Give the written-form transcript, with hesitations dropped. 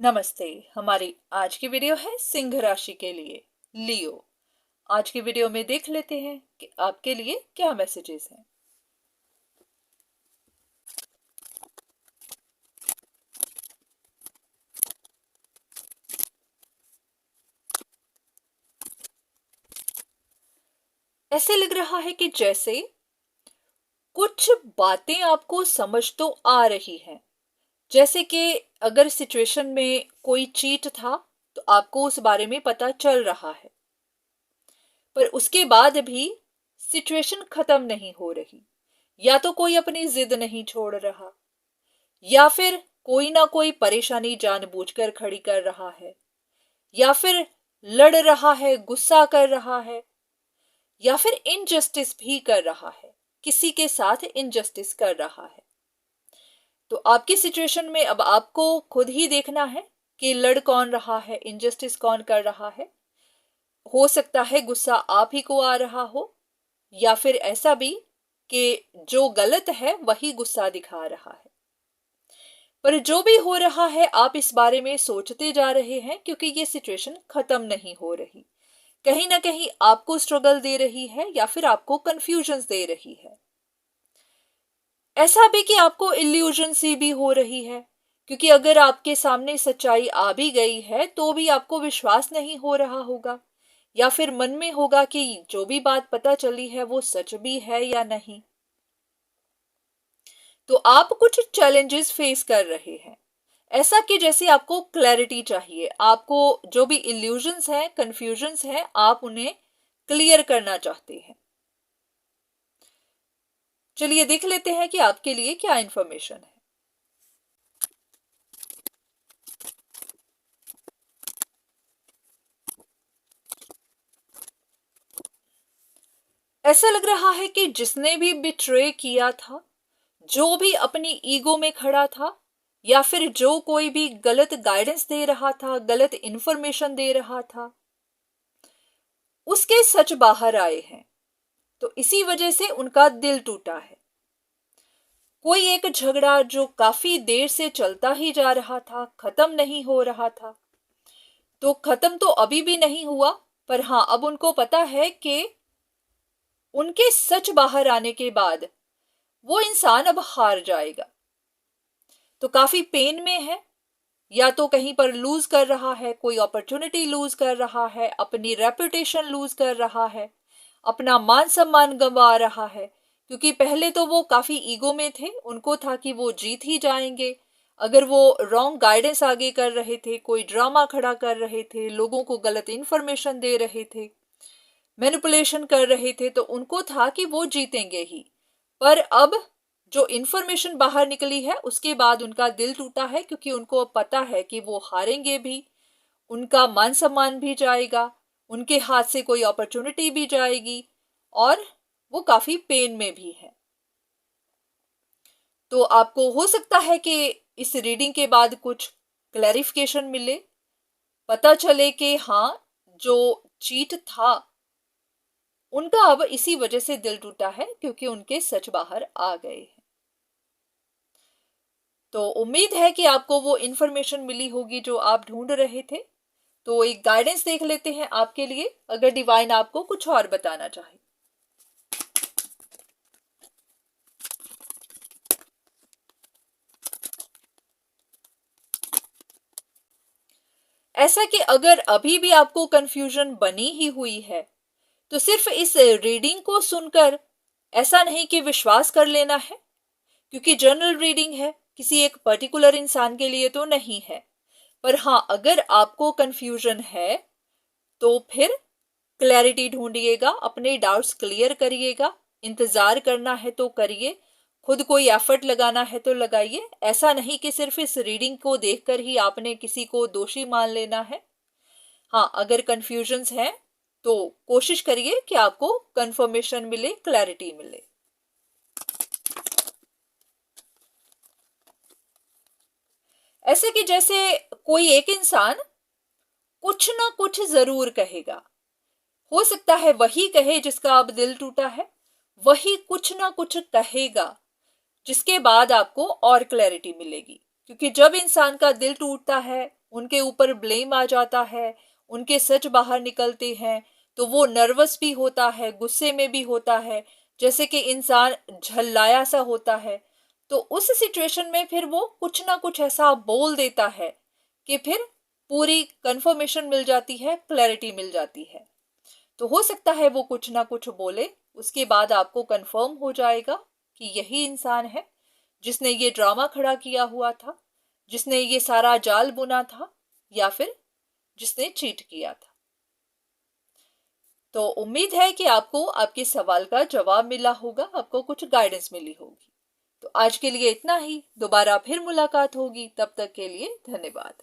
नमस्ते। हमारी आज की वीडियो है सिंह राशि के लिए, लियो। आज की वीडियो में देख लेते हैं कि आपके लिए क्या मैसेजेस हैं। ऐसे लग रहा है कि जैसे कुछ बातें आपको समझ तो आ रही हैं। जैसे कि अगर सिचुएशन में कोई चीट था तो आपको उस बारे में पता चल रहा है, पर उसके बाद भी सिचुएशन खत्म नहीं हो रही। या तो कोई अपनी जिद नहीं छोड़ रहा, या फिर कोई ना कोई परेशानी जानबूझकर खड़ी कर रहा है, या फिर लड़ रहा है, गुस्सा कर रहा है, या फिर इनजस्टिस भी कर रहा है, किसी के साथ इनजस्टिस कर रहा है। तो आपकी सिचुएशन में अब आपको खुद ही देखना है कि लड़ कौन रहा है, इनजस्टिस कौन कर रहा है। हो सकता है गुस्सा आप ही को आ रहा हो, या फिर ऐसा भी कि जो गलत है वही गुस्सा दिखा रहा है। पर जो भी हो रहा है आप इस बारे में सोचते जा रहे हैं, क्योंकि ये सिचुएशन खत्म नहीं हो रही। कहीं ना कहीं आपको स्ट्रगल दे रही है या फिर आपको कंफ्यूजन दे रही है। ऐसा भी कि आपको इल्यूजन सी भी हो रही है, क्योंकि अगर आपके सामने सच्चाई आ भी गई है तो भी आपको विश्वास नहीं हो रहा होगा, या फिर मन में होगा कि जो भी बात पता चली है वो सच भी है या नहीं। तो आप कुछ चैलेंजेस फेस कर रहे हैं। ऐसा कि जैसे आपको क्लैरिटी चाहिए, आपको जो भी इल्यूजन्स हैं, कंफ्यूजन्स हैं, आप उन्हें क्लियर करना चाहते हैं। चलिए देख लेते हैं कि आपके लिए क्या इंफॉर्मेशन है। ऐसा लग रहा है कि जिसने भी बिट्रे किया था, जो भी अपनी ईगो में खड़ा था, या फिर जो कोई भी गलत गाइडेंस दे रहा था, गलत इंफॉर्मेशन दे रहा था, उसके सच बाहर आए हैं। तो इसी वजह से उनका दिल टूटा है। कोई एक झगड़ा जो काफी देर से चलता ही जा रहा था, खत्म नहीं हो रहा था, तो खत्म तो अभी भी नहीं हुआ, पर हाँ अब उनको पता है कि उनके सच बाहर आने के बाद वो इंसान अब हार जाएगा। तो काफी पेन में है, या तो कहीं पर लूज कर रहा है, कोई अपॉर्चुनिटी लूज कर रहा है, अपनी रेपुटेशन लूज कर रहा है, अपना मान सम्मान गंवा रहा है। क्योंकि पहले तो वो काफी ईगो में थे, उनको था कि वो जीत ही जाएंगे। अगर वो रॉन्ग गाइडेंस आगे कर रहे थे, कोई ड्रामा खड़ा कर रहे थे, लोगों को गलत इंफॉर्मेशन दे रहे थे, मैनिपुलेशन कर रहे थे, तो उनको था कि वो जीतेंगे ही। पर अब जो इंफॉर्मेशन बाहर निकली है उसके बाद उनका दिल टूटा है, क्योंकि उनको अब पता है कि वो हारेंगे भी, उनका मान सम्मान भी जाएगा, उनके हाथ से कोई अपॉर्चुनिटी भी जाएगी, और वो काफी पेन में भी है। तो आपको हो सकता है कि इस रीडिंग के बाद कुछ क्लैरिफिकेशन मिले, पता चले कि हाँ, जो चीट था उनका अब इसी वजह से दिल टूटा है, क्योंकि उनके सच बाहर आ गए हैं। तो उम्मीद है कि आपको वो इंफॉर्मेशन मिली होगी जो आप ढूंढ रहे थे। तो एक गाइडेंस देख लेते हैं आपके लिए, अगर डिवाइन आपको कुछ और बताना चाहे। ऐसा कि अगर अभी भी आपको कंफ्यूजन बनी ही हुई है, तो सिर्फ इस रीडिंग को सुनकर ऐसा नहीं कि विश्वास कर लेना है, क्योंकि जनरल रीडिंग है, किसी एक पर्टिकुलर इंसान के लिए तो नहीं है। पर हाँ, अगर आपको कंफ्यूजन है तो फिर क्लैरिटी ढूंढिएगा, अपने डाउट्स क्लियर करिएगा। इंतजार करना है तो करिए, खुद कोई एफर्ट लगाना है तो लगाइए। ऐसा नहीं कि सिर्फ इस रीडिंग को देखकर ही आपने किसी को दोषी मान लेना है। हाँ, अगर कंफ्यूजन्स है तो कोशिश करिए कि आपको कंफर्मेशन मिले, क्लैरिटी मिले। ऐसे कि जैसे कोई एक इंसान कुछ ना कुछ जरूर कहेगा। हो सकता है वही कहे जिसका अब दिल टूटा है, वही कुछ ना कुछ कहेगा जिसके बाद आपको और क्लैरिटी मिलेगी। क्योंकि जब इंसान का दिल टूटता है, उनके ऊपर ब्लेम आ जाता है, उनके सच बाहर निकलते हैं, तो वो नर्वस भी होता है, गुस्से में भी होता है, जैसे कि इंसान झल्लाया सा होता है। तो उस सिचुएशन में फिर वो कुछ ना कुछ ऐसा बोल देता है कि फिर पूरी कंफर्मेशन मिल जाती है, क्लैरिटी मिल जाती है। तो हो सकता है वो कुछ ना कुछ बोले, उसके बाद आपको कंफर्म हो जाएगा कि यही इंसान है जिसने ये ड्रामा खड़ा किया हुआ था, जिसने ये सारा जाल बुना था, या फिर जिसने चीट किया था। तो उम्मीद है कि आपको आपके सवाल का जवाब मिला होगा, आपको कुछ गाइडेंस मिली होगी। तो आज के लिए इतना ही, दोबारा फिर मुलाकात होगी, तब तक के लिए धन्यवाद।